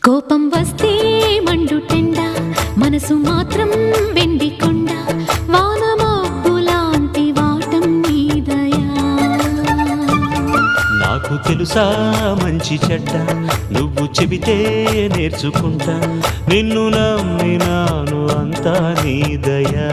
కోపం వస్తే మండుటెండ, మనసు మాత్రం వెండి కొండ, వానమబ్బులాంటి వాటం నీదయా. నాకు తెలుసా మంచి చెడ్డ, నువ్వు చెబితే నేర్చుకుంటా, నిన్ను నమ్మినాను అంతా నీదయా.